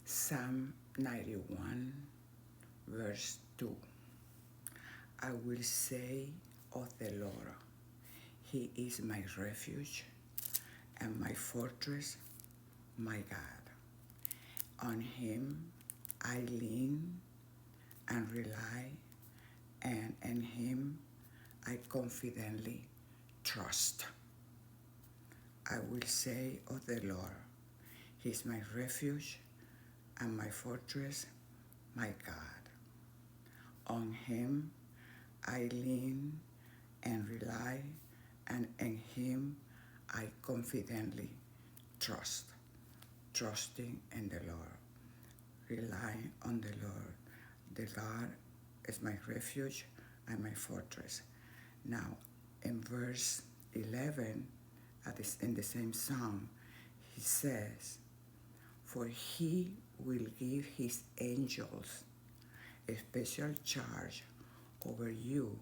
Psalm 91, verse 2. I will say of the Lord, He is my refuge and my fortress, my God. On Him I lean and rely, and in Him I confidently trust. I will say of the Lord, He is my refuge and my fortress, my God. On Him I lean and rely, and in Him I confidently trust. Trusting in the Lord, relying on the Lord. The Lord is my refuge and my fortress. Now, in verse 11, in the same psalm, he says, for He will give His angels a special charge over you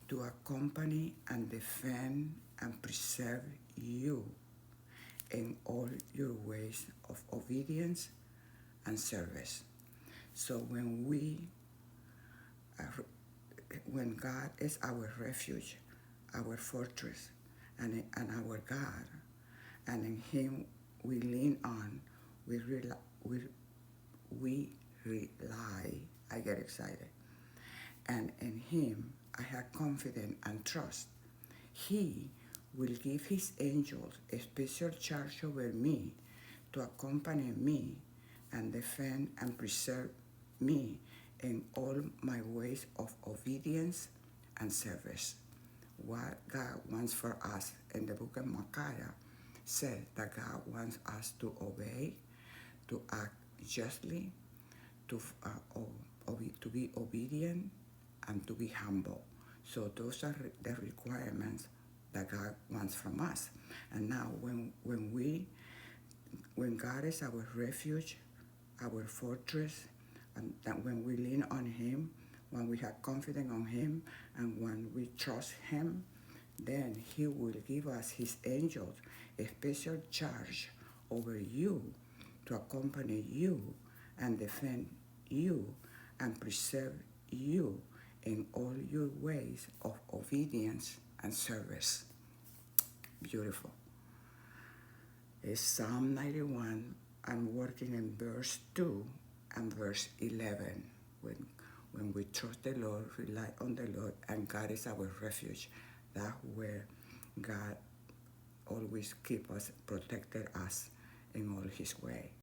to accompany and defend and preserve you in all your ways of obedience and service. So when God is our refuge, our fortress, and our God, and in Him we lean on, we rely, I get excited, and in Him I have confidence and trust. He will give His angels a special charge over me to accompany me and defend and preserve me in all my ways of obedience and service. What God wants for us in the book of Micaiah said that God wants us to obey, to act justly, to be obedient, and to be humble. So those are the requirements that God wants from us. And now when God is our refuge, our fortress, and that when we lean on Him, when we have confidence on Him, and when we trust Him, then He will give us His angels a special charge over you to accompany you and defend you and preserve you in all your ways of obedience and service. Beautiful. It's Psalm 91. I'm working in verse 2 and verse 11. When we trust the Lord, rely on the Lord, and God is our refuge, that's where God always keep us, protected us in all His way.